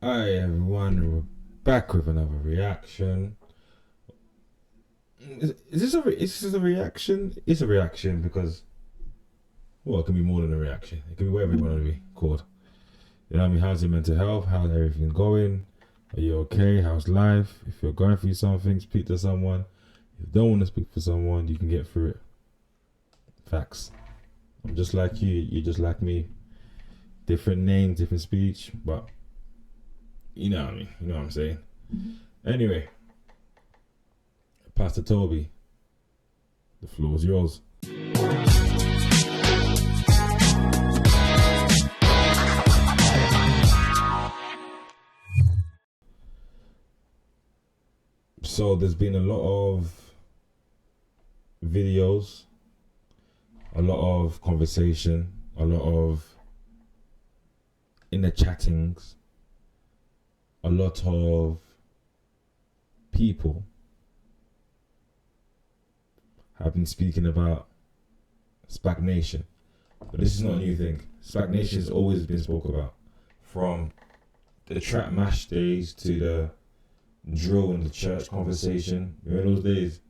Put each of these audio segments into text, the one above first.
Hi everyone, we're back with another reaction. Is this a reaction? It's a reaction because, well, it can be more than a reaction. It can be whatever you want to be called. You know what I mean? How's your mental health? How's everything going? Are you okay? How's life? If you're going through something, speak to someone. If you don't want to speak to someone, you can get through it. Facts. I'm just like you're just like me. Different name, different speech, but you know what I mean. You know what I'm saying? Anyway, Pastor Tobi, the floor is yours. So there's been a lot of videos, a lot of conversation, a lot of inner chattings, a lot of people have been speaking about SPAC Nation. But this is not a new thing. SPAC Nation has always been spoken about. From the trap mash days to the drill in the church conversation. Remember those days?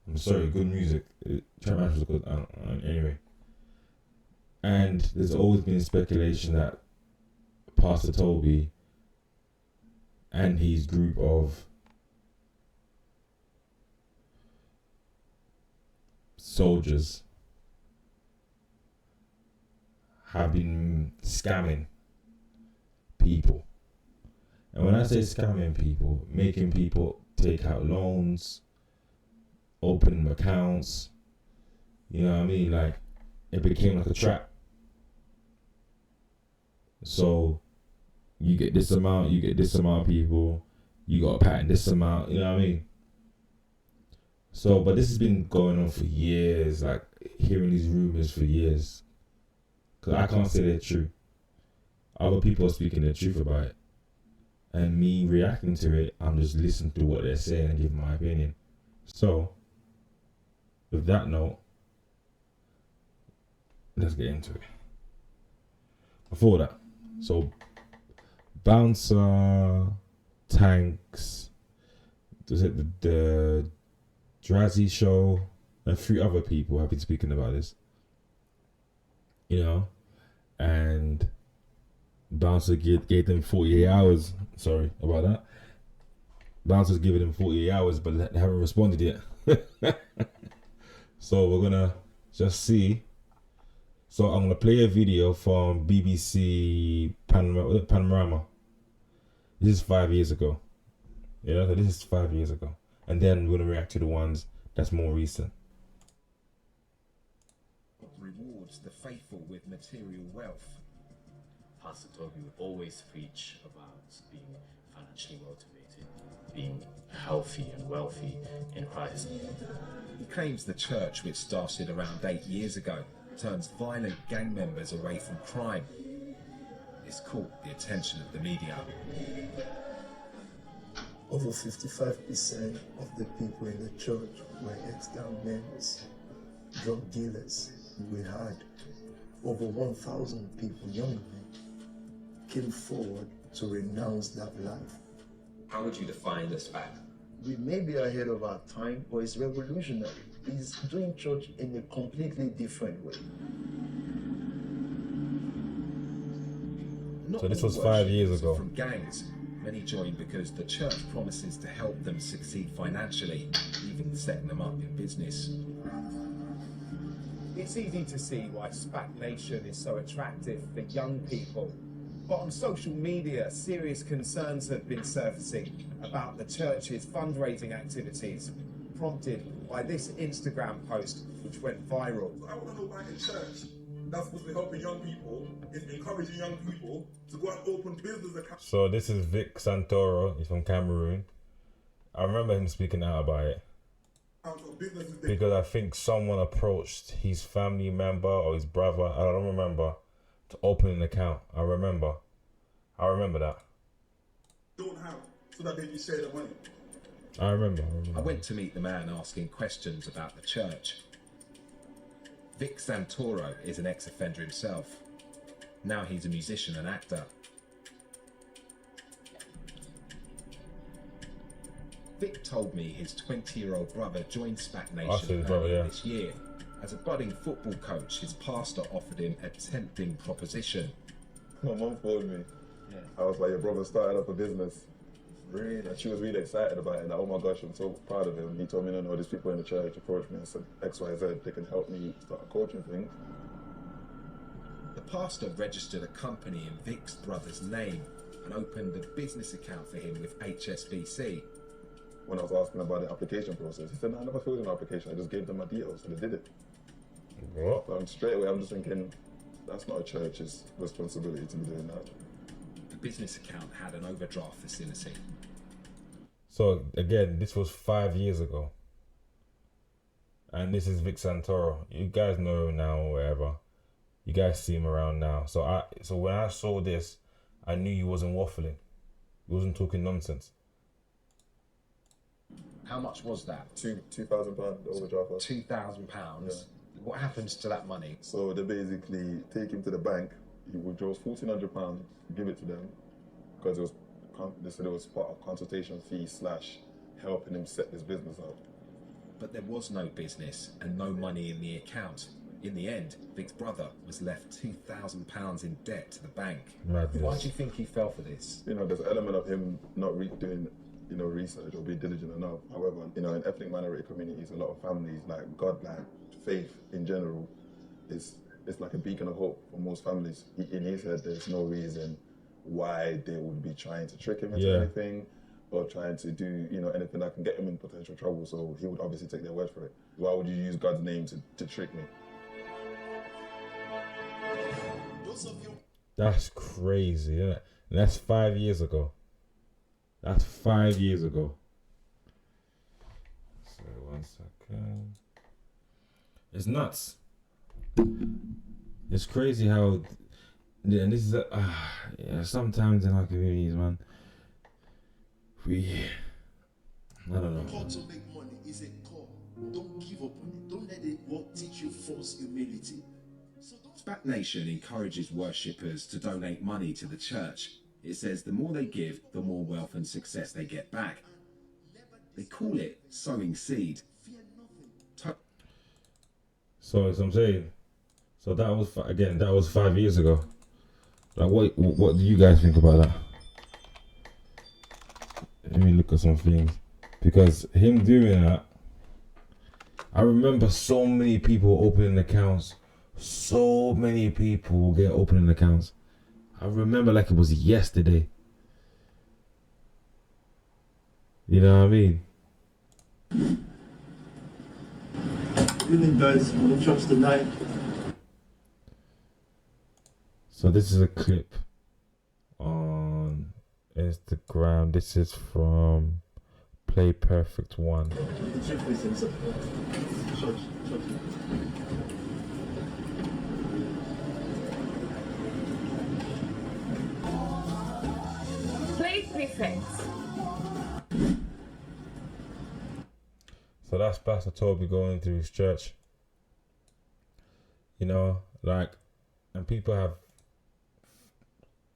I'm sorry, good music. Trap mash was good. Anyway. And there's always been speculation that Pastor Tobi and his group of soldiers have been scamming people. And when I say scamming people, making people take out loans, opening accounts, you know what I mean? Like, it became like a trap. So you get this amount, you get this amount of people, you got to patent this amount, you know what I mean? So, but this has been going on for years, like hearing these rumors for years. Because I can't say they're true. Other people are speaking the truth about it. And me reacting to it, I'm just listening to what they're saying and giving my opinion. So, with that note, let's get into it. Before that, so Bouncer, Tanks, was it the Drazzy Show, and 3 other people have been speaking about this. You know, and Bouncer gave them 48 hours. Sorry about that. Bouncer's giving them 48 hours, but they haven't responded yet. So we're gonna just see. So I'm gonna play a video from BBC Panorama. This is 5 years ago. Yeah, so this is 5 years ago. And then we're gonna react to the ones that's more recent. Rewards the faithful with material wealth. Pastor Tobi would always preach about being financially motivated, being healthy and wealthy in Christ. He claims the church, which started around 8 years ago, turns violent gang members away from crime. It's caught the attention of the media. Over 55% of the people in the church were ex-gang members, drug dealers. We had over 1,000 people, young men, came forward to renounce that life. How would you define the SPAC? We may be ahead of our time, but it's revolutionary. It's doing church in a completely different way. So this was 5 years ago. From gangs, many join because the church promises to help them succeed financially, even setting them up in business. It's easy to see why SPAC Nation is so attractive for young people. But on social media, serious concerns have been surfacing about the church's fundraising activities, prompted by this Instagram post, which went viral. I want to know why in church that's supposed to be helping young people, is encouraging young people to go and open business accounts. So this is Vic Santoro. He's from Cameroon. I remember him speaking out about it because I think someone approached his family member or his brother, I don't remember, to open an account. I remember that. Don't have, so that they can share the money. I remember. I went to meet the man asking questions about the church. Vic Santoro is an ex-offender himself. Now he's a musician and actor. Vic told me his 20-year-old brother joined SPAC I see Nation the brother, earlier yeah. this year. As a budding football coach, his pastor offered him a tempting proposition. My mum phoned me. I was like, your brother started up a business. Really? And she was really excited about it. And oh my gosh, I'm so proud of him. He told me, no, these people in the church approached me and said X, Y, Z, they can help me start a coaching thing. The pastor registered a company in Vic's brother's name and opened a business account for him with HSBC. When I was asking about the application process, he said, no, I never filled in an application. I just gave them my details and they did it. What? So straight away, I'm just thinking, that's not a church's responsibility to be doing that. The business account had an overdraft facility. So again, this was 5 years ago. And this is Vic Santoro. You guys know him now or wherever. You guys see him around now. So when I saw this, I knew he wasn't waffling. He wasn't talking nonsense. How much was that? £2,000 overdraft. £2,000. Yeah. What happens to that money? So they basically take him to the bank. He withdraws £1,400, give it to them, because they said it was part of consultation fee / helping him set this business up. But there was no business and no money in the account. In the end, Vic's brother was left £2,000 in debt to the bank. Madness. Why do you think he fell for this? There's an element of him not doing research or being diligent enough. However, in ethnic minority communities, a lot of families, like God, like faith in general, it's like a beacon of hope for most families. In his head, there's no reason why they would be trying to trick him into anything or trying to do, anything that can get him in potential trouble. So he would obviously take their word for it. Why would you use God's name to trick me? That's crazy, isn't it? And that's 5 years ago. That's 5 years ago. So 1 second. It's nuts. It's crazy how, and this is sometimes in our communities, man, I don't know. Call to make money is a call. Don't give up on it. Don't let it work teach you false humility. So don't. SPAC Nation encourages worshippers to donate money to the church. It says the more they give, the more wealth and success they get back. They call it sowing seed. So as I'm saying, so that was 5 years ago. Like, what do you guys think about that? Let me look at some things, because him doing that, I remember so many people opening accounts. So many people get opening accounts. I remember like it was yesterday. You know what I mean? Evening, guys. I'm church tonight. So this is a clip on Instagram. This is from Play Perfect One. Play Perfect. So that's Pastor Tobi going through his church. And people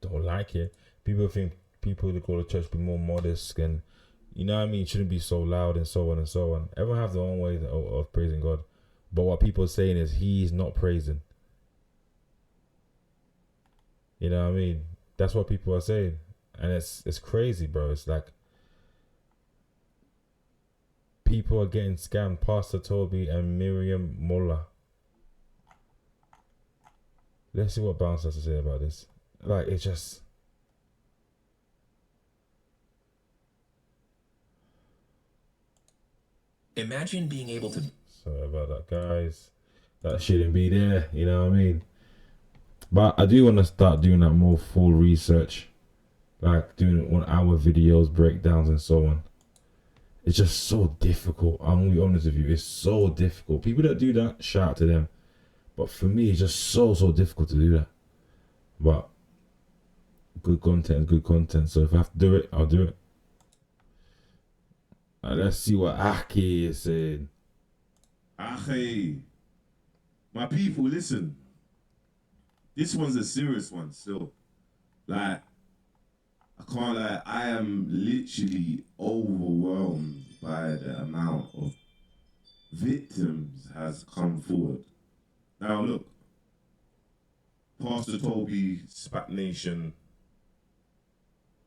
don't like it. People think people that go to church be more modest and, shouldn't be so loud and so on and so on. Everyone have their own way of praising God. But what people are saying is he's not praising. You know what I mean? That's what people are saying. And it's crazy, bro. It's like people are getting scammed. Pastor Tobi and Miriam Mullah. Let's see what Bounce has to say about this. Like, it's just... Imagine being able to... Sorry about that, guys. That shouldn't be there, you know what I mean? But I do want to start doing that more full research. Like doing 1 hour videos, breakdowns and so on. It's just so difficult. I'm going to be honest with you. It's so difficult. People that do that, shout out to them. But for me, it's just so difficult to do that. But good content is good content. So if I have to do it, I'll do it. Let's see what Aki is saying. Ache, my people, listen. This one's a serious one still. Like, I can't lie, I am literally overwhelmed by the amount of victims has come forward. Now look, Pastor Tobi, SPAC Nation,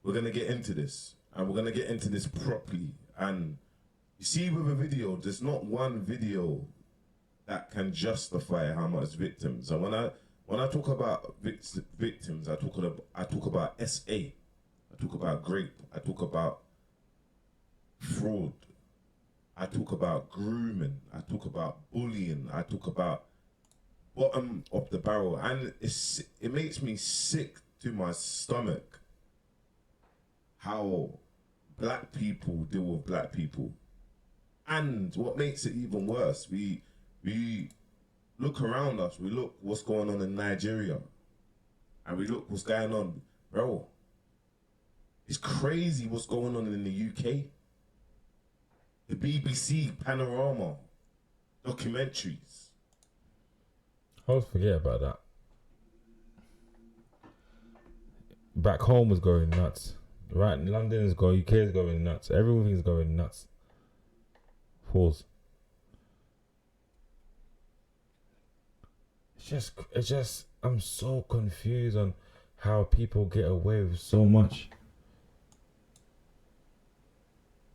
we're gonna get into this, and we're gonna get into this properly. And you see, with a video, there's not one video that can justify how much victims. And when I talk about victims, I talk about SA, I talk about rape, I talk about fraud, I talk about grooming, I talk about bullying, I talk about bottom of the barrel, and it makes me sick to my stomach how black people deal with black people. And what makes it even worse, we look around us, we look what's going on in Nigeria, and we look what's going on, bro. It's crazy what's going on in the UK. The BBC Panorama documentaries. I always forget about that. Back home was going nuts. Right, London is going, UK is going nuts. Everything is going nuts. Pause. It's just, I'm so confused on how people get away with so much.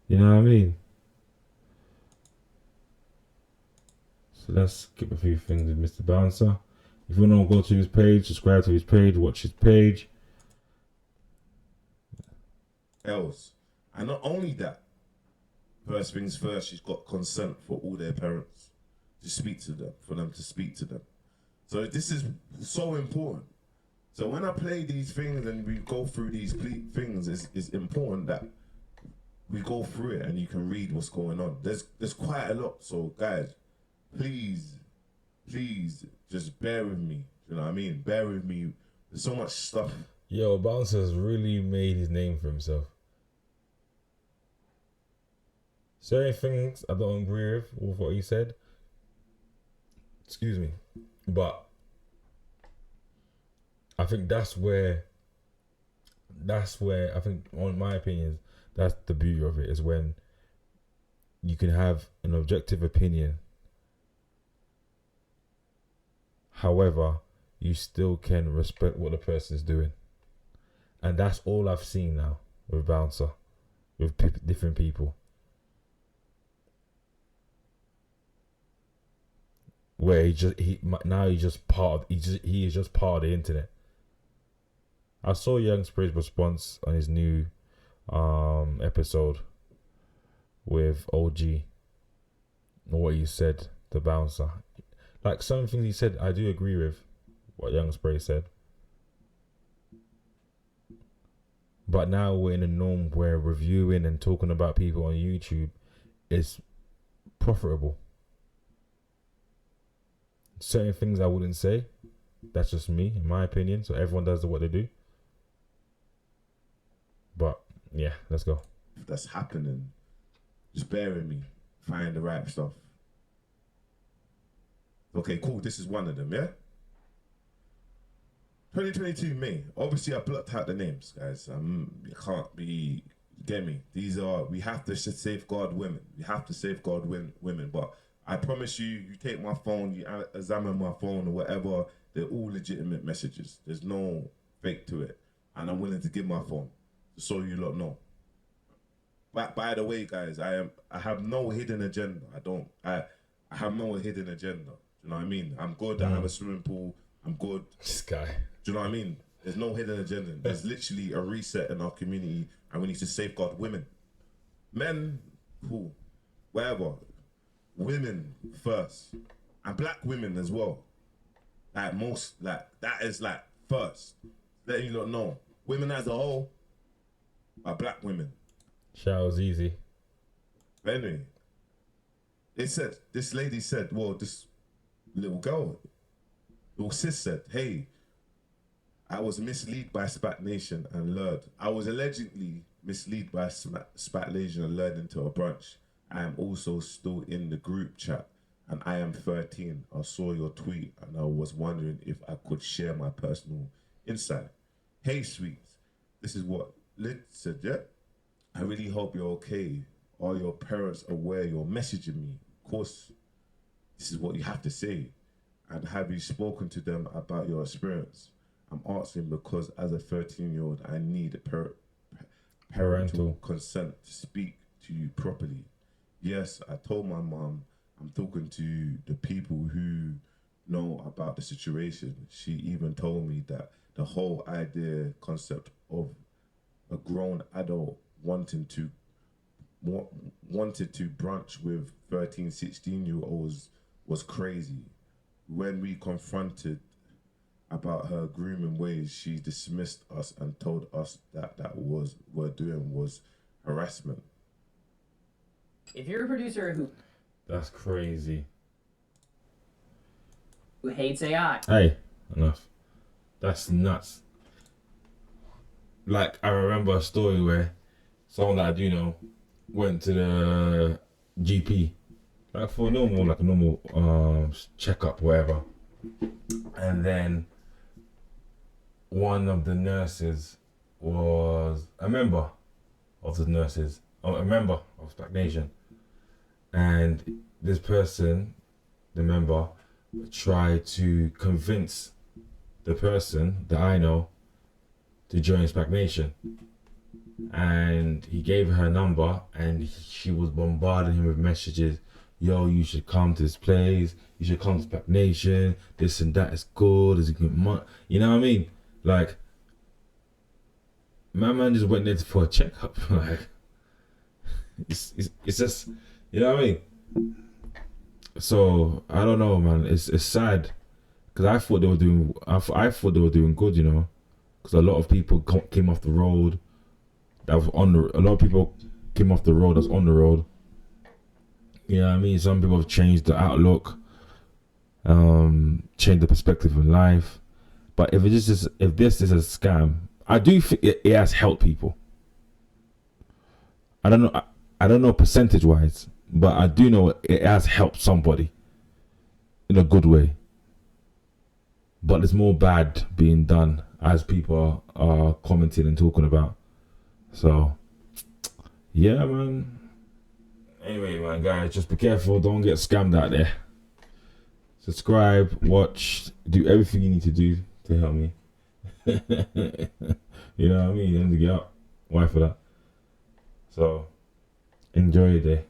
You know what I mean? So let's skip a few things with Mr. Bouncer. If you want to go to his page, subscribe to his page, watch his page. Else. And not only that, first things first, she's got consent for all their parents to speak to them, for them to speak to them. So this is so important. So when I play these things and we go through these things, it's important that we go through it and you can read what's going on. There's quite a lot. So guys, please just bear with me. You know what I mean? Bear with me. There's so much stuff. Yo, Bouncer's really made his name for himself. Certain things I don't agree with what he said. Excuse me. But I think that's where I think, on my opinion, that's the beauty of it, is when you can have an objective opinion. However, you still can respect what the person is doing. And that's all I've seen now with Bouncer, with different people. Where he is just part of the internet. I saw Young Spray's response on his new episode with OG, what he said to Bouncer. Like, some things he said, I do agree with what Young Spray said. But now we're in a norm where reviewing and talking about people on YouTube is profitable. Certain things I wouldn't say. That's just me, in my opinion. So everyone does what they do. But yeah, let's go. If that's happening, just bear with me. Find the right stuff. Okay, cool. This is one of them, yeah? 2022 May. Obviously, I blocked out the names, guys. You can't be... Get me? We have to safeguard women. We have to safeguard women. But I promise you, you take my phone, you examine my phone or whatever, they're all legitimate messages. There's no fake to it. And I'm willing to give my phone, so you lot know. But by the way, guys, I have no hidden agenda. I have no hidden agenda. Do you know what I mean? I'm good. I have a swimming pool. I'm good. This guy. Do you know what I mean? There's no hidden agenda. There's literally a reset in our community, and we need to safeguard women. Men, cool. Whatever. Women first. And black women as well. That is first. Letting you not know. Women as a whole are black women. Shower's easy. But anyway, this lady said, well, this little sis said, hey, I was misled by SPAC Nation and lured. I was allegedly misled by SPAC Nation and lured into a brunch. I am also still in the group chat and I am 13. I saw your tweet and I was wondering if I could share my personal insight. Hey, sweets, this is what Lid said, yeah, I really hope you're okay. Are your parents aware you're messaging me? Of course, this is what you have to say. And have you spoken to them about your experience? I'm asking because as a 13-year-old, I need a parental consent to speak to you properly. Yes, I told my mom I'm talking to the people who know about the situation. She even told me that the whole idea, concept of a grown adult wanted to brunch with 13, 16-year-olds was crazy. When we confronted about her grooming ways, she dismissed us and told us that we're doing was harassment. If you're a producer who That's crazy. hates AI, Hey, enough. That's nuts. Like, I remember a story where someone that I do know went to the GP, like for a normal checkup, whatever. And then one of the nurses was a member of the nurses, or a member of SPAC Nation. And this person, the member, tried to convince the person that I know to join SPAC Nation. And he gave her number and she was bombarding him with messages. Yo, you should come to this place. You should come to SPAC Nation. This and that is good. Is good money. You know what I mean? Like, my man just went there for a checkup. Like, it's just, you know what I mean? So I don't know, man. It's sad because I thought they were doing good, you know, because a lot of people came off the road. A lot of people came off the road that's on the road. You know what I mean? Some people have changed the outlook, changed the perspective of life. But if this is a scam, I do think it has helped people. I don't know percentage wise, but I do know it has helped somebody in a good way. But there's more bad being done, as people are commenting and talking about. So, yeah, man. Anyway, man, guys, just be careful. Don't get scammed out there. Subscribe, watch, do everything you need to do to help me. You know what I mean? You need to get up. Why for that? So, enjoy your day.